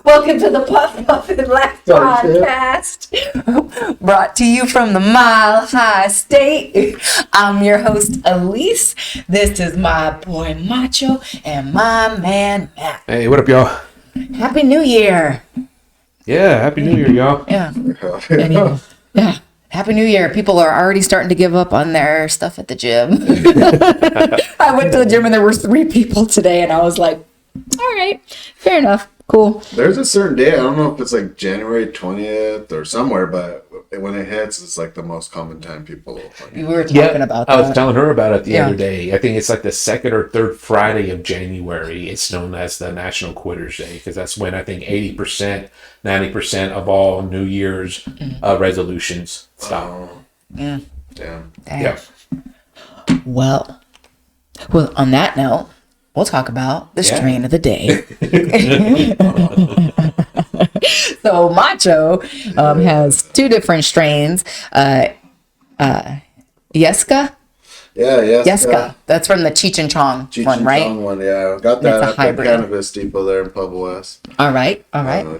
Welcome to the Puff Muffin Life podcast, brought to you from the Mile High State. I'm your host, Elise. This is my boy Macho and my man Matt. Hey, what up, y'all? Happy New Year. Yeah, Happy New Year, y'all. Yeah. Yeah. Happy New Year. People are already starting to give up on their stuff at the gym. I went to the gym and there were 3 people today and I was like, all right, fair enough. Cool. There's a certain day, I don't know if it's like January 20th or somewhere, but when it hits, it's like the most common time people. We were talking about that. I was telling her about it the other day. I think it's like the second or third Friday of January. It's known as the National Quitters Day because that's when I think 80%, 90% of all New Year's resolutions stop. Yeah. Damn. Yeah. Well, on that note, we'll talk about the strain of the day. So Macho has 2 different strains. Yeska? Yeah. Yeska. That's from the Cheech and Chong one, right? Chong one, yeah. Got that It's a at the hybrid. Cannabis Depot there in Pueblo West. All right.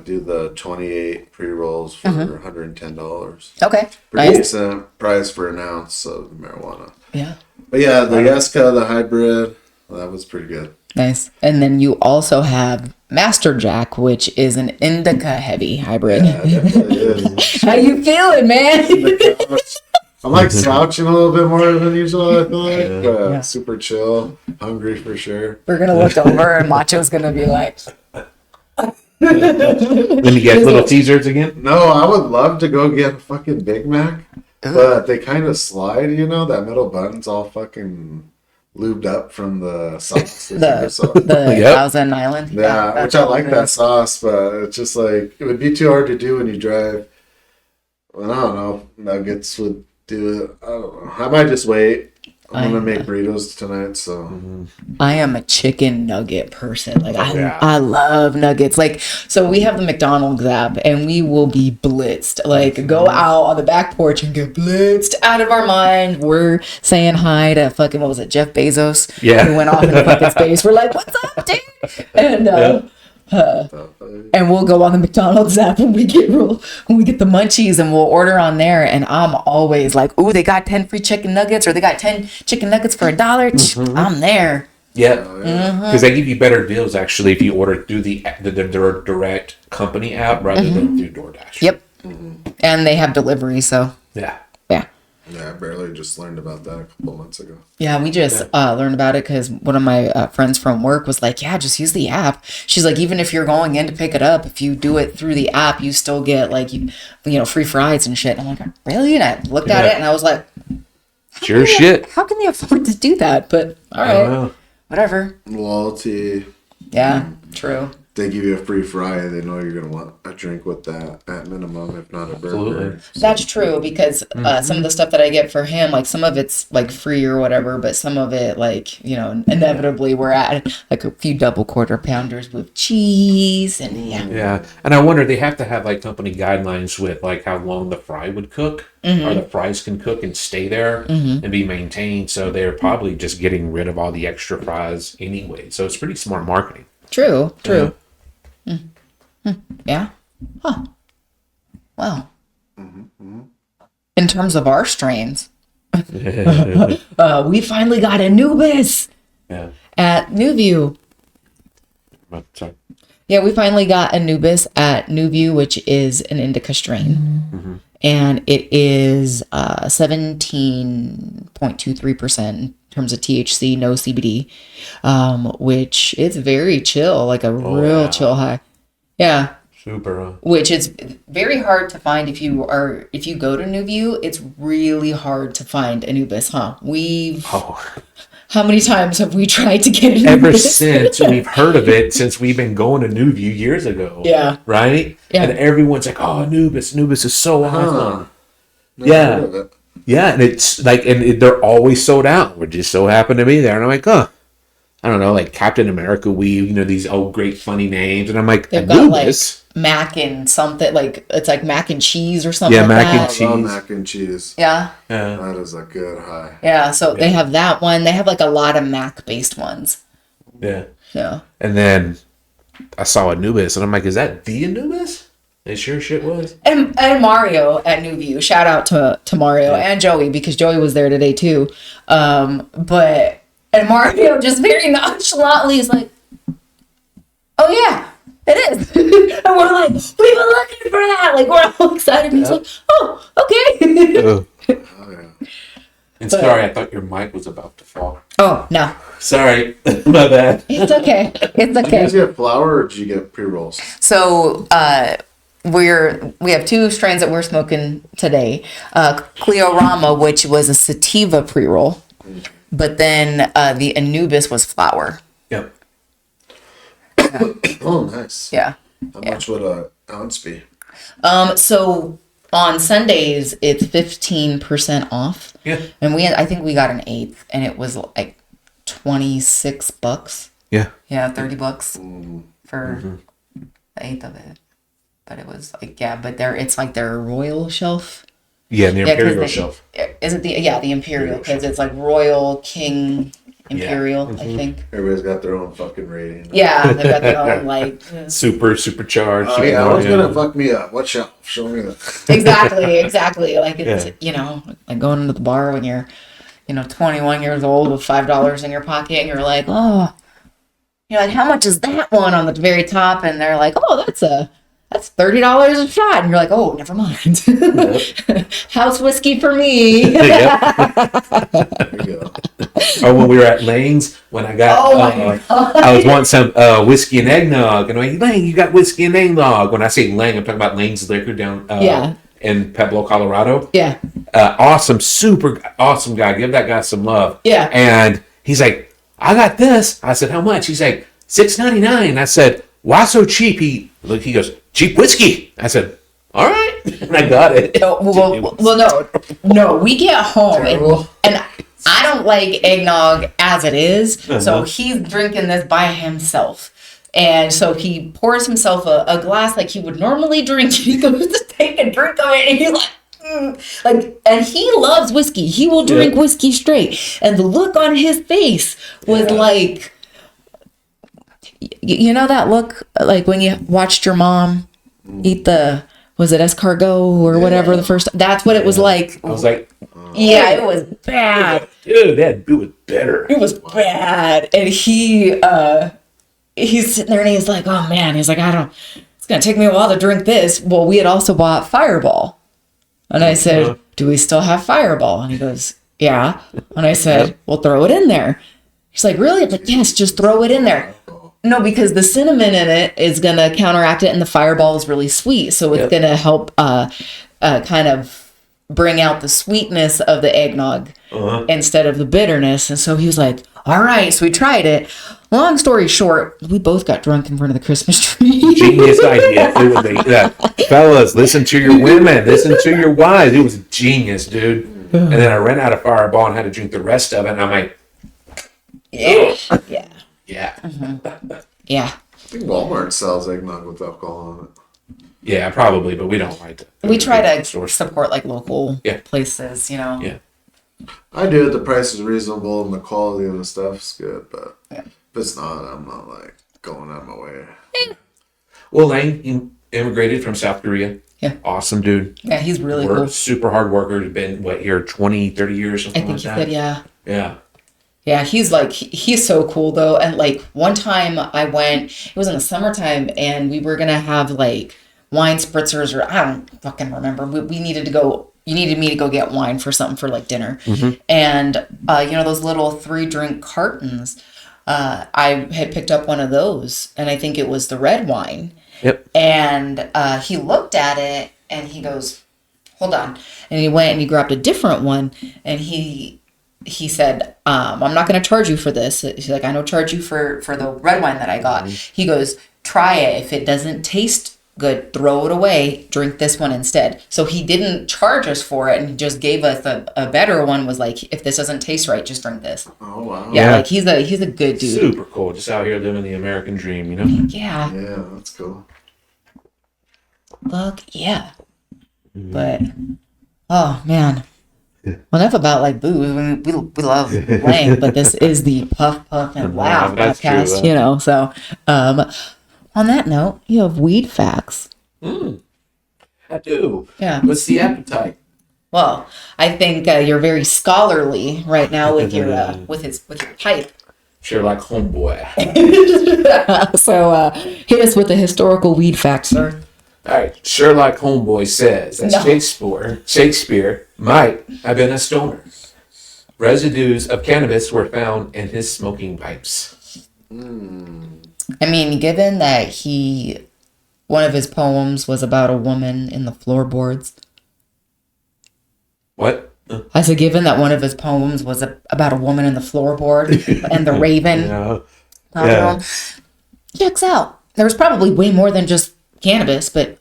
Do the 28 pre-rolls for $110. Okay. Pretty Nice. decent price for an ounce of marijuana. Yeah. But yeah, the Yeska, the hybrid, that was pretty good. Nice. And then you also have Master Jack, which is an indica heavy hybrid. Yeah, it definitely is. How you feeling, man? I'm like slouching a little bit more than usual, I feel like. But Yeah. super chill, hungry for sure. We're going to look over and Macho's going to be like, Let me get little teasers again. No, I would love to go get a fucking Big Mac, but they kind of slide, you know? That middle bun's all fucking lubed up from the sauce. the Yep. Thousand Island. Yeah, that's which I all like it that is. sauce, but it's just like, it would be too hard to do when you drive. Well, I don't know. Nuggets would do it. I don't know. I might just wait. I'm going to make burritos tonight, so. I am a chicken nugget person. Like yeah. I love nuggets. Like, so we have the McDonald's app and we will be blitzed. Like go out on the back porch and get blitzed out of our mind. We're saying hi to fucking, what was it, Jeff Bezos? Yeah. Who went off into fucking space. We're like, what's up, dude? And we'll go on the McDonald's app when we get the munchies and we'll order on there. And I'm always like, ooh, they got 10 free chicken nuggets or they got 10 chicken nuggets for $1. I'm there. Yeah. Because they give you better deals, actually, if you order through the direct company app rather than through DoorDash. Yep. And they have delivery. So Yeah. yeah. Yeah, I barely just learned about that a couple months ago. Yeah, we just learned about it because one of my friends from work was like, yeah, just use the app. She's like, even if you're going in to pick it up, if you do it through the app, you still get like, you know, free fries and shit. And I'm like, really? And I looked at it and I was like, Sure shit. how can they afford to do that? But all I don't right, know. whatever. Loyalty. Yeah, true. They give you a free fry, they know you're going to want a drink with that at minimum, if not a burger. Absolutely. That's true because some of the stuff that I get for him, like some of it's like free or whatever, but some of it, like, you know, inevitably we're at like a few double quarter pounders with cheese and Yeah. And I wonder, they have to have like company guidelines with like how long the fry would cook or the fries can cook and stay there and be maintained. So they're probably just getting rid of all the extra fries anyway. So it's pretty smart marketing. True. Yeah. Huh. Well. In terms of our strains, we finally got Anubis Yeah. at New View. Sorry. Yeah, we finally got Anubis at New View, which is an indica strain. And it is 17.23% in terms of THC, no CBD, which is very chill, like a real chill high. Yeah. Super. Which is very hard to find if you go to New View. It's really hard to find Anubis, huh? How many times have we tried to get Anubis? Ever since we've heard of it, since we've been going to New View years ago. Yeah. Right? Yeah. And everyone's like, oh, Anubis is so awesome. Never Yeah. heard of it. Yeah, and it's like, they're always sold out. We just so happen to be there. And I'm like, oh, I don't know, like Captain America weave, you know, these old great funny names. And I'm like, They've got Anubis? like mac and something, like it's like mac and cheese or something Yeah, like mac that. and I love cheese. mac and cheese. Yeah. Yeah. That is a good high. Yeah, so they have that one. They have like a lot of mac based ones. Yeah. Yeah. And then I saw Anubis, and I'm like, is that the Anubis? It sure shit was. And Mario at New View. Shout out to Mario and Joey, because Joey was there today too. But Mario just very nonchalantly is like, "Oh yeah, it is." And we're like, "We've been looking for that." Like, we're all excited. He's like, "Oh, okay." Oh, yeah. And sorry, I thought your mic was about to fall. Oh no, Sorry, my bad. it's okay. It's Did you okay. guys get flour or did you get pre-rolls? So we have two strains that we're smoking today. Cleorama, which was a sativa pre-roll, but then the Anubis was flower. Yep. Oh, nice. Yeah. How much would an ounce be? So on Sundays it's 15% off. Yeah. And I think we got an eighth, and it was like $26. Yeah. Yeah, $30 for the eighth of it. But it was like, yeah, but it's like their royal shelf. Yeah, the 'cause Imperial shelf. Is it the Imperial? Because it's like Royal King Imperial, I think. Everybody's got their own fucking rating. Yeah, they've got their own like Supercharged. Oh yeah, I was gonna fuck me up. What shelf? Show me that. exactly. Like it's like going into the bar when you're 21 years old with $5 in your pocket, and you're like, oh, you're like, how much is that one on the very top? And they're like, oh, that's $30 a shot, and you're like, oh, never mind. House whiskey for me. There you go. Or when we were at Lane's, when I got, I was wanting some whiskey and eggnog, and I'm like, Lane, you got whiskey and eggnog. When I say Lane, I'm talking about Lane's Liquor down in Pueblo, Colorado. Yeah. Awesome, super awesome guy. Give that guy some love. Yeah. And he's like, I got this. I said, how much? He's like, $6.99. I said, why so cheap? He goes, cheap whiskey. I said, all right. And I got it. No, we get home Terrible. and I don't like eggnog as it is. So he's drinking this by himself. And so he pours himself a glass like he would normally drink. He goes to take a drink of it, and he's like, and he loves whiskey. He will drink whiskey straight. And the look on his face was like, you know that look like when you watched your mom eat was it escargot or whatever the first, that's what it was like. I was like, yeah, it was bad. dude, it was better. It was bad. And he's sitting there and he's like, oh man, he's like, it's going to take me a while to drink this. Well, we had also bought Fireball. And I said, do we still have Fireball? And he goes, yeah. And I said, well, throw it in there. He's like, really? I'm like, yes, just throw it in there. No, because the cinnamon in it is going to counteract it, and the Fireball is really sweet. So it's going to help kind of bring out the sweetness of the eggnog instead of the bitterness. And so he was like, all right. So we tried it. Long story short, we both got drunk in front of the Christmas tree. Genius idea. Fellas, listen to your women. Listen to your wives. It was genius, dude. And then I ran out of Fireball and had to drink the rest of it. And I'm like, Yeah. yeah. Yeah. I think Walmart sells eggnog with alcohol on it. Yeah, probably, but we don't like it. We try to support like local Yeah. places, Yeah. I do it. The price is reasonable and the quality of the stuff's good, but Yeah. if it's not, I'm not like going out of my way. Well, Lane immigrated from South Korea. Yeah. Awesome dude. Yeah, he's really cool. Super hard worker. Been, here, 20, 30 years, I something think like he that? said, yeah. Yeah. Yeah, he's like, he's so cool though. And like one time I went, it was in the summertime, and we were going to have like wine spritzers, or I don't fucking remember. We needed to go, you needed me to go get wine for something for like dinner. And, those little 3-drink cartons, I had picked up one of those, and I think it was the red wine. Yep. And he looked at it and he goes, hold on. And he went and he grabbed a different one, and he said, I'm not going to charge you for this. He's like, I don't charge you for the red wine that I got. He goes, try it. If it doesn't taste good, throw it away. Drink this one instead. So he didn't charge us for it, and he just gave us a better one. Was like, if this doesn't taste right, just drink this. Oh wow. Yeah, like he's a good dude. Super cool. Just out here living the American dream, you know? Yeah. Yeah, that's cool. Fuck yeah. But oh man. Well, enough about like booze. We love playing, but this is the Puff and Laugh That's podcast, true, So On that note, you have weed facts. I do. Yeah. What's the appetite? Well, I think you're very scholarly right now with your with your pipe. Sherlock Homeboy. So hit us with the historical weed fact, sir. All right. Sherlock Homeboy says that Shakespeare might have been a stoner. Residues of cannabis were found in his smoking pipes. I mean, given that one of his poems was about a woman in the floorboards. What? I said, given that one of his poems was about a woman in the floorboard and the raven. Yeah. Checks out. There was probably way more than just cannabis, but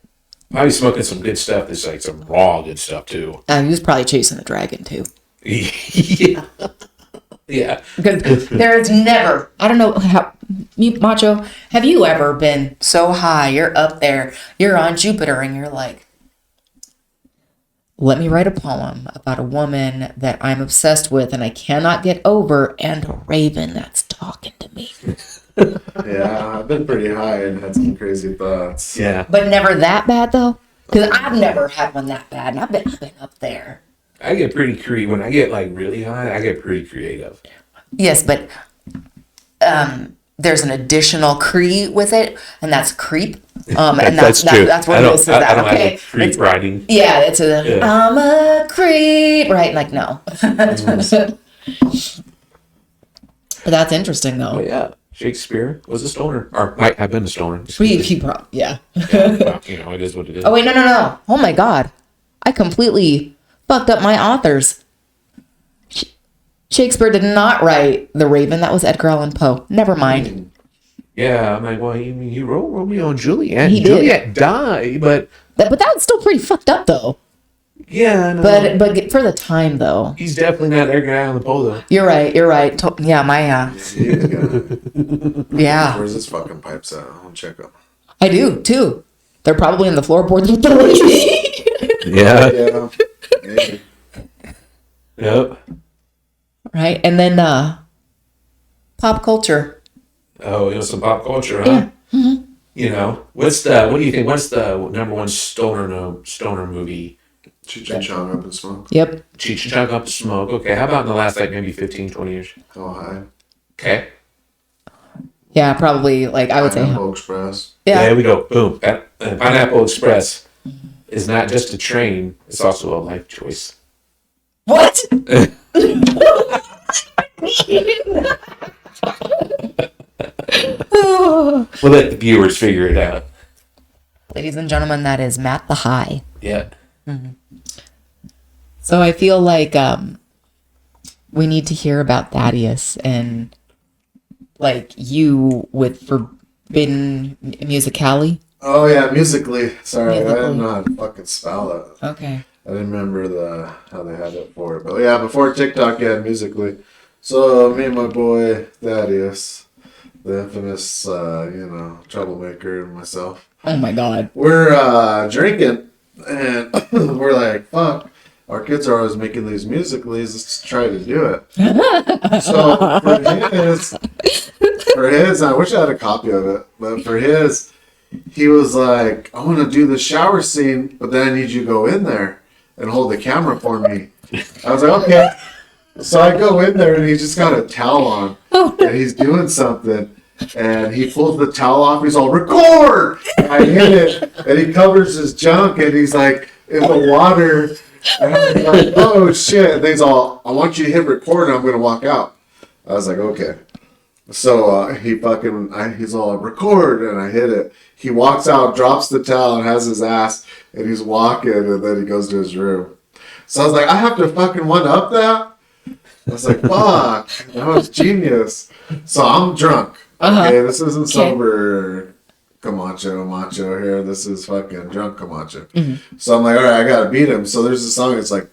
Probably smoking some good stuff. That's like some raw good stuff too. he was probably chasing a dragon too. Yeah. Yeah. Because there is never, I don't know how, Macho, have you ever been so high, you're up there, you're on Jupiter, and you're like, let me write a poem about a woman that I'm obsessed with and I cannot get over, and a raven that's talking to me. Yeah, I've been pretty high and had some crazy thoughts. Yeah. But never that bad, though? Because I've never had one that bad, and I've been up there. I get pretty creative. When I get like really high, I get pretty creative. Yes, but there's an additional cree with it, and that's creep. And That's true. That's what I it don't, is. I don't Okay. have a creep riding. Yeah, it's a, Yeah. I'm a creep, right? Like, no. But that's interesting, Oh though. yeah. Shakespeare was a stoner. Or might have been a stoner. Yeah. Well, you know, it is what it is. Oh, wait, no. Oh, my God. I completely fucked up my authors. Shakespeare did not write The Raven. That was Edgar Allan Poe. Never mind. Yeah, I'm like, well, he wrote Romeo and Juliet. He did. Juliet died, but But that was still pretty fucked up, though. yeah, no, But for the time, though. he's definitely not Edgar Allan Poe though. You're right. Yeah, my, yeah. Where's his fucking pipes at? I'll check them. I do, too. They're probably in the floorboards with the lady. Yeah. Yeah. Maybe. Yep. Right? And then, pop culture. Oh, some pop culture, huh? Yeah. You know, what do you think? What's the number one stoner movie? Cheech and Chong Up in Smoke. Yep. Cheech and Chong Up in Smoke. Okay, how about in the last like maybe 15, 20 years? How high? Okay. Yeah, probably, like, I would say. Pineapple Express. Yeah. There we go. Boom. Pineapple Express is not just a train; it's also a life choice. What? We'll let the viewers figure it out. Ladies and gentlemen, that is Matt the High. Yeah. So I feel like we need to hear about Thaddeus and like you with Forbidden Musicali. Oh yeah, Musically. Sorry, I Musically. didn't know how to fucking spell it. Okay. I didn't remember how they had it for it. But yeah, before TikTok, yeah, Musically. So me and my boy Thaddeus, the infamous, troublemaker, and myself, Oh my God. we're drinking, and we're like, fuck. Our kids are always making these Musicallys. Let's try to do it. So for his, I wish I had a copy of it, but for his, he was like, I want to do the shower scene, but then I need you to go in there and hold the camera for me. I was like, okay. So I go in there and he's just got a towel on and he's doing something. And he pulls the towel off. He's all, record! I hit it. And he covers his junk and he's like in the water. And I'm like, oh shit. And he's all, I want you to hit record and I'm going to walk out. I was like, okay. So he's all, record. And I hit it. He walks out, drops the towel and has his ass. And he's walking and then he goes to his room. So I was like, I have to fucking one up that? I was like, fuck. That was genius. So I'm drunk. Okay, this isn't sober Camacho here. This is fucking drunk Camacho. So I'm like, all right, I gotta beat him. So there's a song. It's like,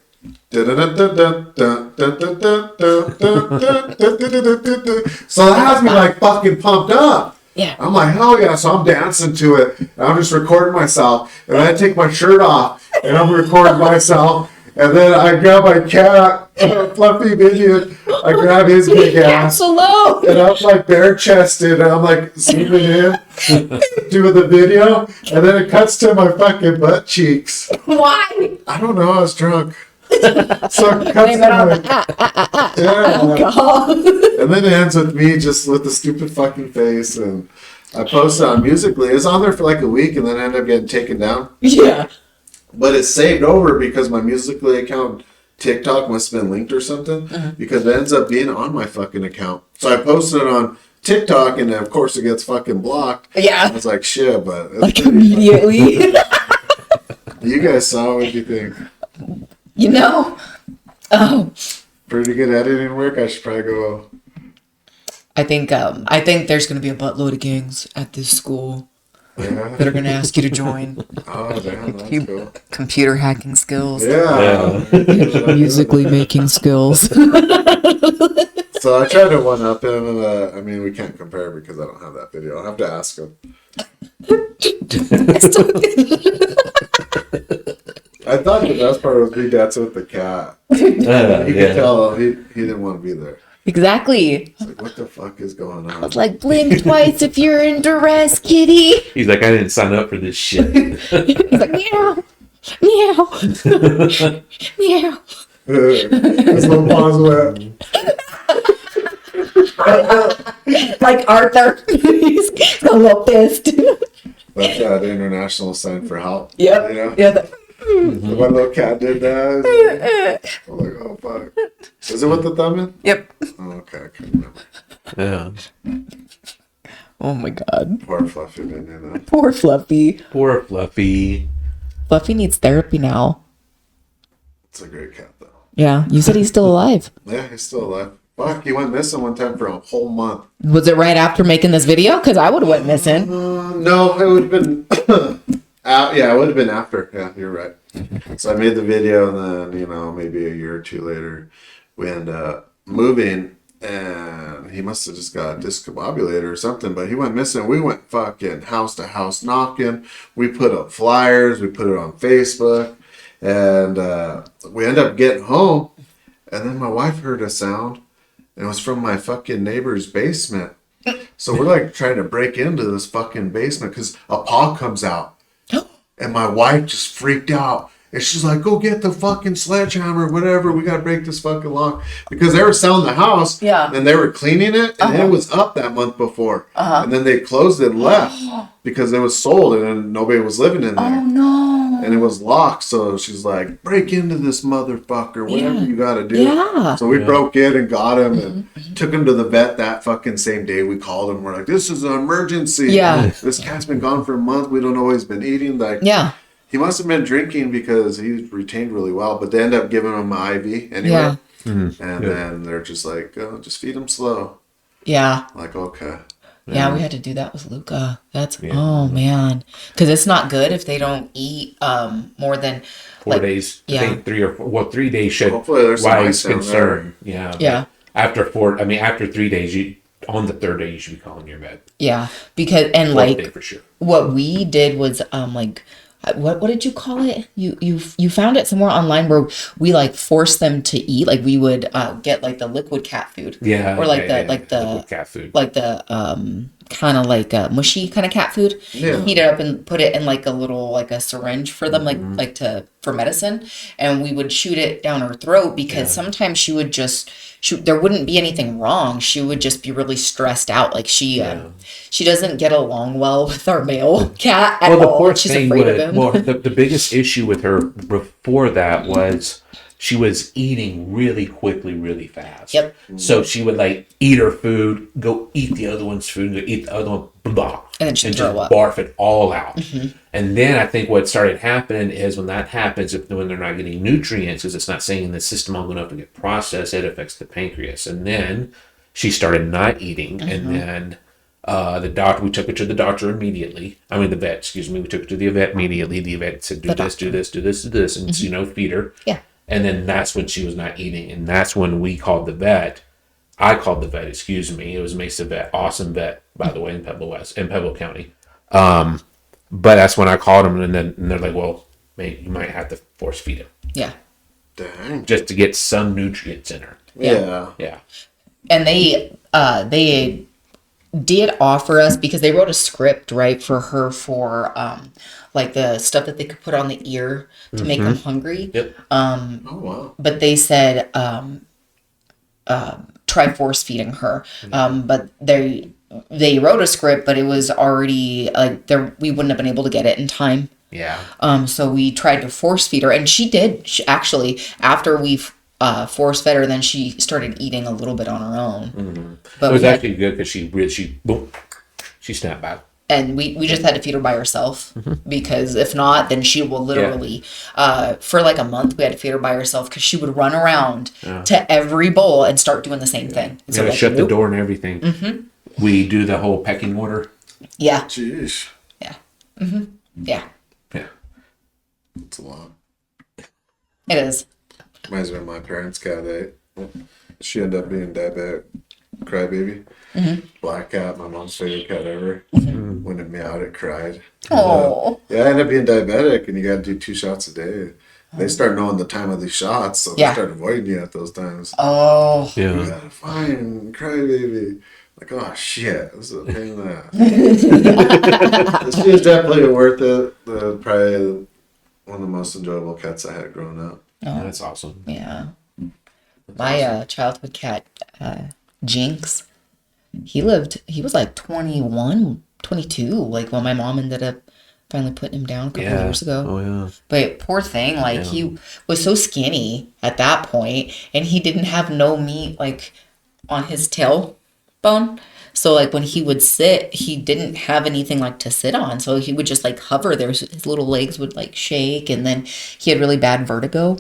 so it has me like fucking pumped up. Yeah. I'm like, hell yeah. So I'm dancing to it. And I'm just recording myself. And then I take my shirt off and I'm recording myself. And then I grab my cat, Fluffy Minion. I grab his big ass. alone. And I'm like bare chested, and I'm like zooming in, doing the video, and then it cuts to my fucking butt cheeks. Why? I don't know, I was drunk. So it cuts Blame it on to the my, yeah. alcohol. And then it ends with me just with the stupid fucking face, and I posted on Musically. It's on there for like a week, and then I ended up getting taken down. Yeah. But it's saved over because my Musically account, TikTok must have been linked or something, because it ends up being on my fucking account. So I posted it on TikTok, and of course it gets fucking blocked. Yeah. I was like, shit, but it's Like pretty immediately. fun. You guys saw, what do you think? You know? Oh. Pretty good editing work. I should probably go. I think there's gonna be a buttload of gangs at this school that Yeah. are gonna ask you to join. Oh, damn, that's You- cool. Computer hacking skills. Yeah. Musically making skills. So I tried to one up him, and I mean, we can't compare because I don't have that video. I'll have to ask him. I thought the best part was me dancing with the cat. You could tell he didn't want to be there. Exactly. It's like, what the fuck is going on? It's like blink twice if you're in duress, kitty. He's like, I didn't sign up for this shit. He's like meow, meow, meow. His little paws wet. Like Arthur. He's a little pissed. That's the international sign for help. Yep. You know? Yeah. My little cat did that. I'm like, oh fuck. Is it with the thumb in? Yep. Oh, okay, I couldn't remember. Yeah. Oh my god. Poor Fluffy Minion. Poor Fluffy. Poor Fluffy. Fluffy needs therapy now. It's a great cat though. Yeah. You said he's still alive. Yeah, he's still alive. Fuck, he went missing one time for a whole month. Was it right after making this video? Because I would have went missing. No, it would have been. Yeah, it would have been after. Yeah, you're right. So I made the video, and then maybe a year or two later, we end up moving, and he must have just got a discombobulator or something. But he went missing. We went fucking house to house knocking. We put up flyers. We put it on Facebook, and we end up getting home, and then my wife heard a sound. And it was from my fucking neighbor's basement. So we're like trying to break into this fucking basement because a paw comes out. And my wife just freaked out. And she's like, go get the fucking sledgehammer, whatever. We got to break this fucking lock. Because they were selling the house. Yeah. And they were cleaning it. And it was up that month before. And then they closed it and left. Because it was sold and then nobody was living in there. Oh no. And it was locked, so she's like, break into this motherfucker, whatever you gotta do. Yeah. So we broke in and got him and took him to the vet that fucking same day. We called him, we're like, this is an emergency. Yeah. This cat's been gone for a month, we don't know what he's been eating. Like, Yeah. he must have been drinking because he retained really well, but they end up giving him an IV anyway. Yeah. And then they're just like, oh, just feed him slow. Yeah. Like, okay. Yeah, we had to do that with Luca. Oh man, because it's not good if they don't eat more than 4 days. I think 3 days should. Hopefully there's some why ice is down concerned. Yeah. Yeah. After 3 days, on the third day you should be calling your vet. Yeah, because Fourth like day for sure. what we did was what did you call it? You found it somewhere online where we like forced them to eat. Like we would get like the liquid cat food. Yeah. Or like the the cat food. like the kind of like mushy kind of cat food. Yeah. Heat it up and put it in like a little like a syringe for them like for medicine, and we would shoot it down her throat because sometimes she would just there wouldn't be anything wrong. She would just be really stressed out. Like she doesn't get along well with our male cat at Well, the all. poor She's thing afraid of him. well, the biggest issue with her before that was she was eating really quickly, really fast. Yep. So she would like eat her food, go eat the other one's food, go eat the other one, blah, And then she'd just throw up. barf it all out. And then I think what started happening is when that happens, when they're not getting nutrients, because it's not saying the system long enough to get processed, it affects the pancreas. And then she started not eating, and then we took her to the doctor immediately. I mean, the vet, excuse me. We took her to the vet immediately. The vet said, do this, do this, do this, do this, and feed her. Yeah. And then that's when she was not eating, and that's when we called the vet. I called the vet, excuse me. It was Mesa Vet, awesome vet, by the way, in Pebble County. But that's when I called them, and they're like, well, you might have to force feed him. Yeah. Dang. just to get some nutrients in her. Yeah. Yeah. And they did offer us, because they wrote a script, right, for her, for like the stuff that they could put on the ear to make them hungry. Yep. Oh wow. But they said try force feeding her. But they wrote a script, but it was already like we wouldn't have been able to get it in time. Yeah. So we tried to force feed her, and she did. She, actually, after we force fed her, then she started eating a little bit on her own. But It was we had- actually good because she snapped back. and we just had to feed her by herself, because if not, then she will literally for like a month we had to feed her by herself, because she would run around to every bowl and start doing the same thing. We had to shut the door and everything. We do the whole pecking order. Yeah, Jeez. yeah, Yeah. It's a lot. it is. Reminds me of my parents' cat. She ended up being diabetic, crybaby. Black cat, my mom's favorite cat ever. When it meowed, it cried. Oh, Yeah, I ended up being diabetic, and you got to do 2 shots a day. They start knowing the time of these shots, so they Yeah. start avoiding you at those times. oh, Yeah. Yeah, fine, crybaby. Like, oh shit, this is a pain in the ass. She was definitely worth it. Probably one of the most enjoyable cats I had growing up. That's awesome. yeah. My childhood cat, Jinx, he was like 21, 22, like when my mom ended up finally putting him down a couple years ago. Oh yeah. But poor thing, like he was so skinny at that point, and he didn't have no meat like on his tailbone. So like when he would sit, he didn't have anything like to sit on. So he would just like hover there. His little legs would like shake, and then he had really bad vertigo.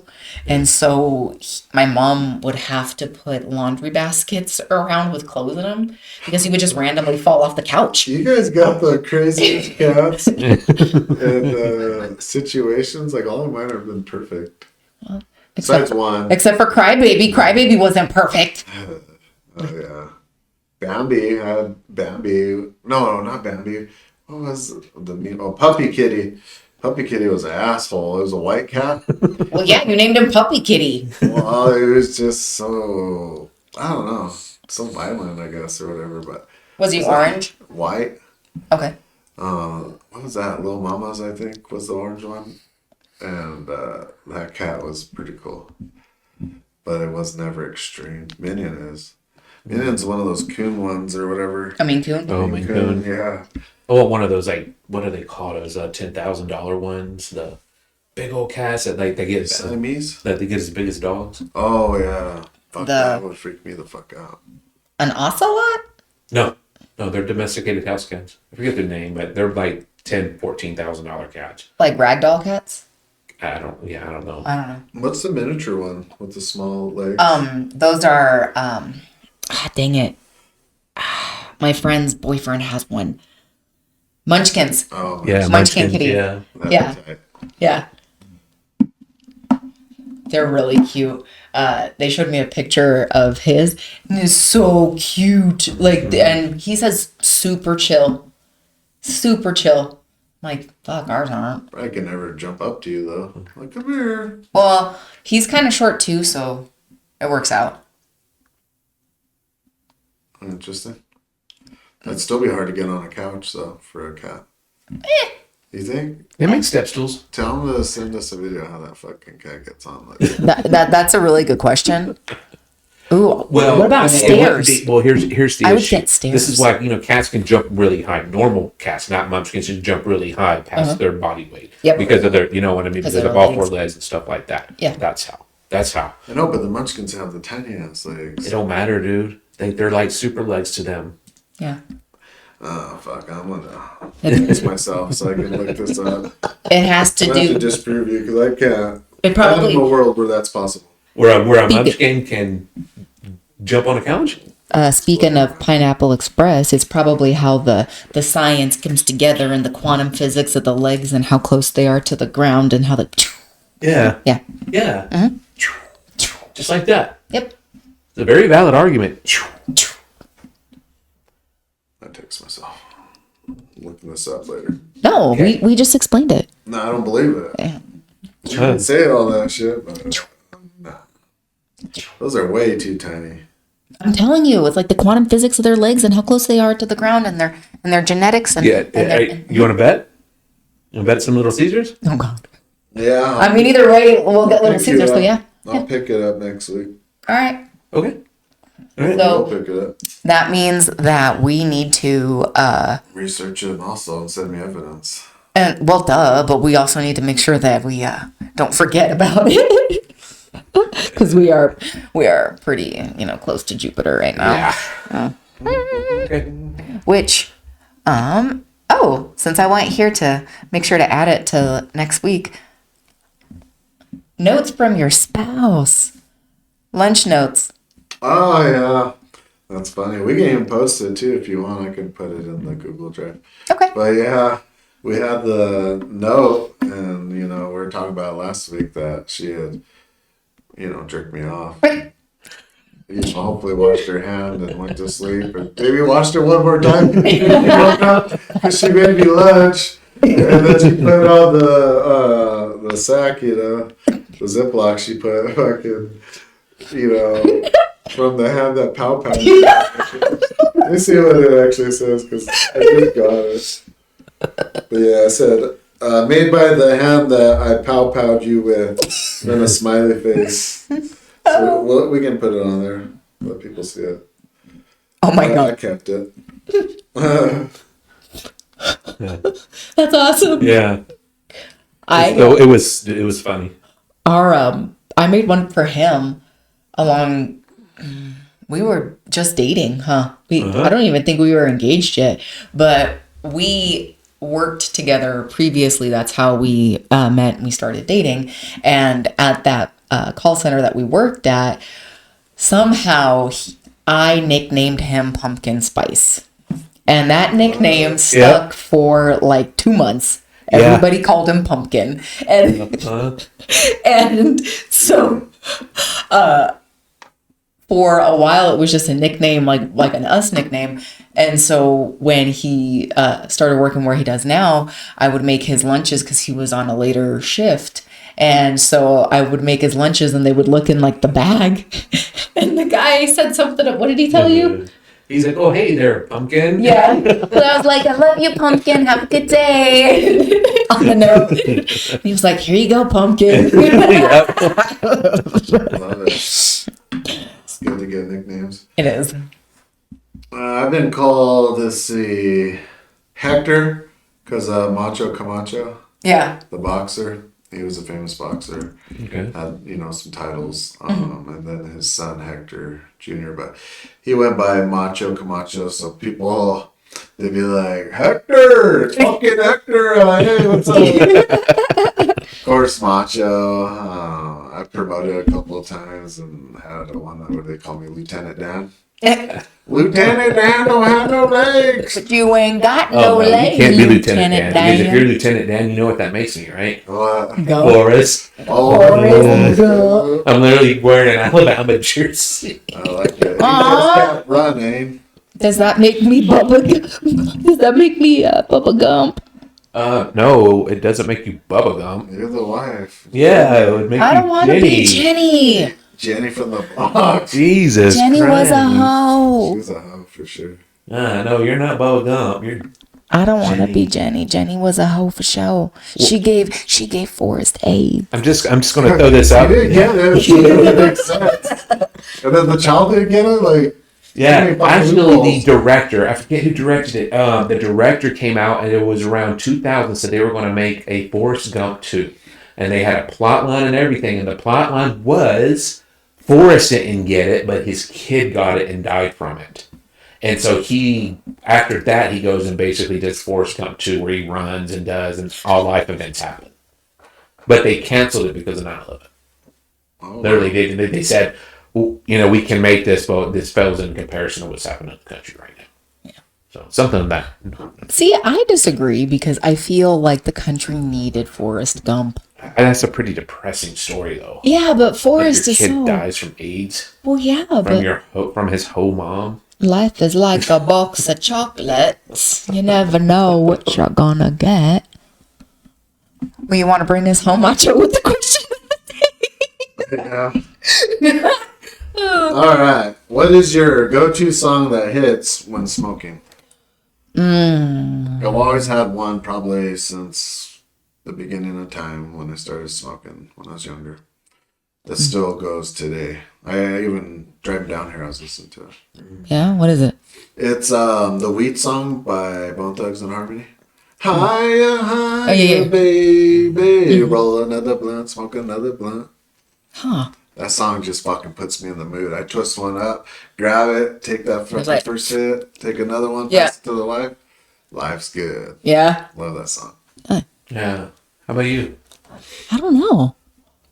And so my mom would have to put laundry baskets around with clothes in them, because he would just randomly fall off the couch. You guys got the craziest cats and situations. Like, all of mine have been perfect. Besides one. Except for Crybaby. Crybaby wasn't perfect. Oh, yeah. Bambi had Bambi. No, not Bambi. What was the mean? Oh, Puppy Kitty. Puppy Kitty was an asshole. It was a white cat. Well, yeah, you named him Puppy Kitty. Well, it was just so, I don't know, so violent, I guess, or whatever. But Was he orange? white. Okay. What was that? Little Mama's, I think, was the orange one. And that cat was pretty cool. But it was never extreme. Minion is. Minion's one of those coon ones or whatever. I mean, Coon. Oh, Maine Coon. Yeah. Oh, one of those, like, what do they call those? $10,000 ones. The big old cats that like they get Siamese? that they get as big as dogs. Oh, yeah. Fuck, The- that would freak me the fuck out. An ocelot? No, they're domesticated house cats. I forget their name, but they're like $14,000 cats. Like ragdoll cats? I don't know. I don't know. What's the miniature one with the small legs? Those are dang it. My friend's boyfriend has one. Munchkins. Oh, Yeah, Munchkin Munchkins, kitty. Yeah, that'd yeah. be tight. Yeah. They're really cute. They showed me a picture of his, and it's so cute. Like, and he says super chill. Super chill. Like, fuck, ours aren't. I can never jump up to you though. Like, come here. Well, he's kind of short too, so it works out. Interesting. That'd still be hard to get on a couch though for a cat. You think? they make step stools. Tell him to send us a video how that fucking cat gets on. Like, That's a really good question. Ooh, Well, what about stairs? Here's the I would issue. get stairs. This is why cats can jump really high. Normal cats, not munchkins, can jump really high past their body weight. Yep. Because of their, you know what I mean, because of of their all four legs. legs and stuff like that. Yeah. That's how. I know, but the Munchkins have the tiny ass It legs. don't matter, dude. They're like super legs to them. Yeah. Oh fuck! I'm gonna fix myself so I can look this up. It has to I have to do. disprove you because I can't. It I'm in probably. a world where that's possible. Where a munchkin can jump on a couch. Speaking of Pineapple Express, it's probably how the science comes together and the quantum physics of the legs and how close they are to the ground and how the. Yeah. Yeah. Yeah. Just like that. Yep. It's a very valid argument. I text myself. I'm looking this up later. No, Okay. we just explained it. No, I don't believe it. Yeah. You can say all that shit, but Those are way too tiny. I'm telling you, it's like the quantum physics of their legs and how close they are to the ground and their genetics and, Yeah. and their, Hey, you want to bet? You want to bet some Little Caesars? oh god. Yeah. I mean, either way, we'll get Little pick you Caesars. So up. yeah. I'll pick it up next week. All right. Okay. All right. I'll So pick it up. that means that we need to Research it also and send me evidence. and well, duh, but we also need to make sure that we don't forget about it. Because we are pretty close to Jupiter right now. Yeah. Okay. Which, since I went here to make sure to add it to next week, notes from your spouse, lunch notes. Oh yeah, that's funny. We can even post it too if you want. I can put it in the Google Drive. Okay. But yeah, we had the note, and we were talking about last week that she had, jerked me off. Hopefully washed her hand and went to sleep, and maybe washed her one more time. She woke up because she made me lunch, and then she put on the sack, the Ziploc. She put fucking, from the hand that pow pow. Let me see what it actually says because I just got it. But yeah, I said made by the hand that I pow powed you with, then a smiley face. So we can put it on there. Let people see it. Oh my I god, kept it. that's awesome. Yeah. I it was funny. I made one for him along. We were just dating, huh? I don't even think we were engaged yet, but we worked together previously. That's how we met and we started dating. And at that call center that we worked at, somehow I nicknamed him Pumpkin Spice. And that nickname stuck for like 2 months. Everybody called him Pumpkin. And and so for a while it was just a nickname, like an us nickname. And so when he started working where he does now, I would make his lunches because he was on a later shift. And so I would make his lunches and they would look in like the bag. And the guy said something. What did he tell you? He's like, oh, hey there, Pumpkin. Yeah. So I was like, I love you, Pumpkin. Have a good day. On the note. He was like, here you go, Pumpkin. Yep. Love it. It's good to get nicknames. It is. I've been called, let's see, Hector, because Macho Camacho, Yeah. the boxer, he was a famous boxer. Okay. Had some titles, and then his son Hector Jr. But he went by Macho Camacho, so people they'd be like, Hector, it's fucking Hector. Hey, what's up? Of course, Macho. I promoted a couple of times and had one where they call me Lieutenant Dan. Lieutenant Dan don't have no legs. But you ain't got Oh, no no, legs. you can't be Lieutenant Dan. Because if you're Lieutenant Dan, you know what that makes me, right? What? Go. Forrest. Forrest. I'm literally wearing an Alabama jersey. I like it. He Aw. just can't run, eh? Does that make me Bubba? Does that make me Bubba Gump? No, it doesn't make you Bubba Gump. You're the wife. Yeah, it would make I you don't want to be Jenny. Jenny from the block. Jesus Jenny was a Christ. She hoe. was a hoe for sure. No, you're not Bubba Gump. You're I don't want to Jenny. be Jenny. Jenny was a hoe for sure. She gave Forrest AIDS. I'm just gonna throw this out. She didn't get it. It didn't make sense. And then the child didn't get it? Like, Yeah, Jenny fucking actually, the rules. director, I forget who directed it. The director came out, and it was around 2000, so they were going to make a Forrest Gump 2. And they had a plot line and everything, and the plot line was Forrest didn't get it, but his kid got it and died from it. And so after that, he goes and basically does Forrest Gump 2, where he runs and does, and all life events happen. But they canceled it because of 9/11. oh, Literally, they said, well, we can make this, but this fails in comparison to what's happening in the country right now. Yeah. So something of that. See, I disagree because I feel like the country needed Forrest Gump. And that's a pretty depressing story, though. Yeah, but Like Forrest your is kid so. dies from AIDS Well, yeah, but from his whole mom. life is like a box of chocolates. You never know what you're gonna get. Well, you want to bring this home, Macho, with the question? yeah. All right. What is your go-to song that hits when smoking? I've always had one probably since the beginning of time when I started smoking when I was younger. That still goes today. I even driving down here, I was listening to it. Yeah, what is it? It's the Weed Song by Bone Thugs and Harmony. Higher, higher, yeah. baby. Roll another blunt, smoke another blunt. Huh. That song just fucking puts me in the mood. I twist one up, grab it, take that like- first hit, take another one, Yeah. pass it to the wife. Life's good. Yeah. Love that song. Yeah. How about you? I don't know.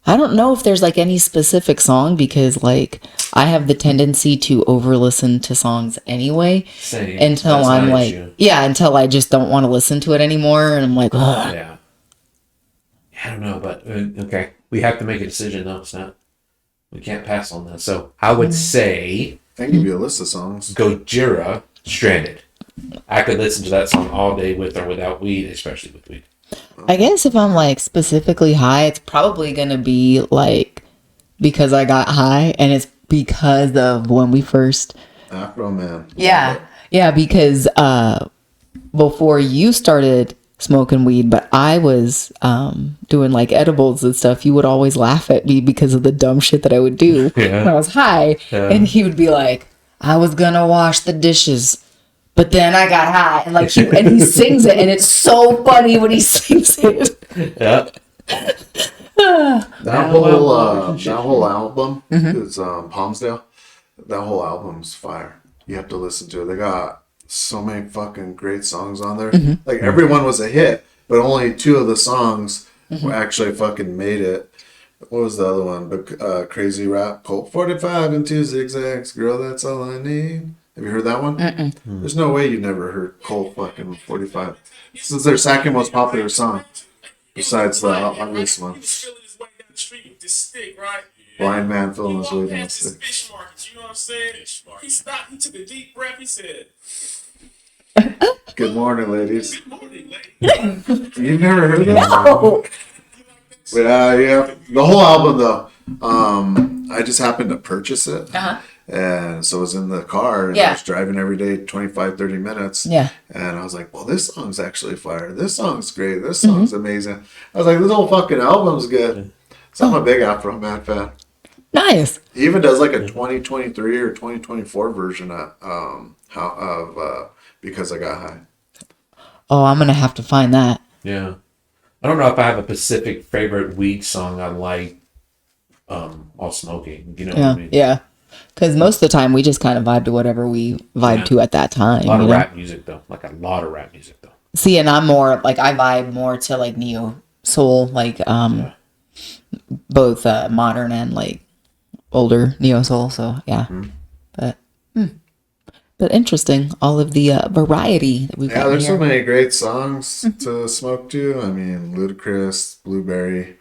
I don't know if there's like any specific song because like I have the tendency to over listen to songs anyway Same. until That's I'm not an like, issue. yeah, until I just don't want to listen to it anymore. And I'm like, ugh. Yeah. I don't know, but okay. We have to make a decision though. It's not. We can't pass on that. So I would say I can give you a list of songs. Gojira, Stranded. I could listen to that song all day with or without weed, especially with weed. I guess if I'm like specifically high, it's probably going to be like because I got high and it's because of when we first. Afro Man. Yeah. Yeah. Because before you started smoking weed, but I was doing like edibles and stuff, you would always laugh at me because of the dumb shit that I would do when I was high. Yeah. And he would be like, I was going to wash the dishes. But then I got high, and like he sings it, and it's so funny when he sings it. Yeah. That whole album is Palmsdale. That whole album's fire. You have to listen to it. They got so many fucking great songs on there. Like everyone was a hit, but only two of the songs were actually fucking made it. What was the other one? But Crazy Rap, Colt 45 and 2 zigzags, girl, that's all I need. Have you heard that one? There's no way you never heard Colt fucking 45. This is their second most popular song, besides the obvious one. Blind man filling his way down the stick. Fish market, you know what I'm saying? He stopped, he took a deep breath, he said, Good morning, ladies. "Good morning, lady." You've never heard that? No. Yeah. The whole album though. I just happened to purchase it. And so I was in the car and I Yeah. was driving every day 25, 30 minutes. Yeah. And I was like, well, this song's actually fire. This song's great. This song's amazing. I was like, this whole fucking album's good. So I'm a big Afro Man fan. Nice. He even does like a 2023 or 2024 version of Because I Got High. Oh, I'm going to have to find that. Yeah. I don't know if I have a specific favorite weed song I like while smoking. You know what Yeah. I mean? Yeah. Because most of the time we just kind of vibe to whatever we vibe Yeah. to at that time. A lot you of know? rap music though. Like a lot of rap music though. See, and I'm more like I vibe more to like neo soul, like both modern and like older neo soul. So yeah, but interesting, all of the variety that we've Yeah, got there's here. so many great songs to smoke to. I mean, Ludacris, Blueberry,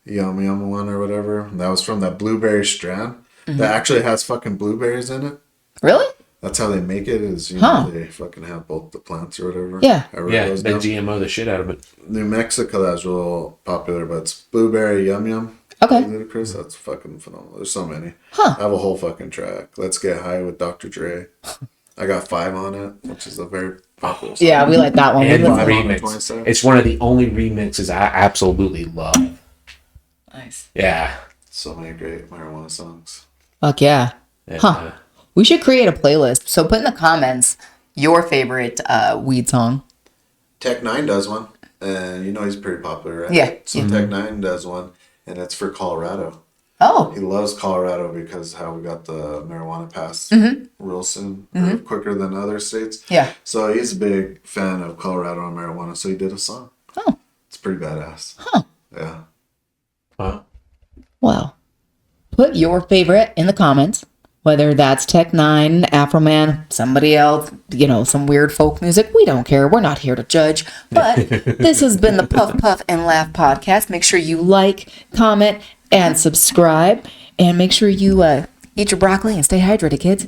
Yum Yum one or whatever. That was from that Blueberry strand that actually has fucking blueberries in it. Really? That's how they make it. Is Huh. they fucking have both the plants or whatever. Yeah. However it Yeah, goes they down. GMO the shit out of it. New Mexico, that's real popular, but it's Blueberry Yum Yum. Okay. Ludacris, that's fucking phenomenal. There's so many. Huh. I have a whole fucking track. Let's Get High with Dr. Dre. I got 5 on it, which is a very popular song. Yeah, we like that one. We And the listen- Live on the remix. 27th. It's one of the only remixes I absolutely love. Nice. Yeah. So many great marijuana songs. Fuck yeah. And, Huh. We should create a playlist. So put in the comments your favorite weed song. Tech Nine does one, and you know he's pretty popular, right? Yeah. So Tech Nine does one, and it's for Colorado. Oh, He loves Colorado because how we got the marijuana passed real soon, quicker than other states. yeah. So he's a big fan of Colorado and marijuana, so he did a song. Oh. It's pretty badass. Huh. Yeah. Wow. Well, put your favorite in the comments, whether that's Tech Nine, Afro Man, somebody else, you know, some weird folk music. We don't care. We're not here to judge. But this has been the Puff Puff and Laugh podcast. Make sure you like, comment, and subscribe. And make sure you eat your broccoli and stay hydrated, kids.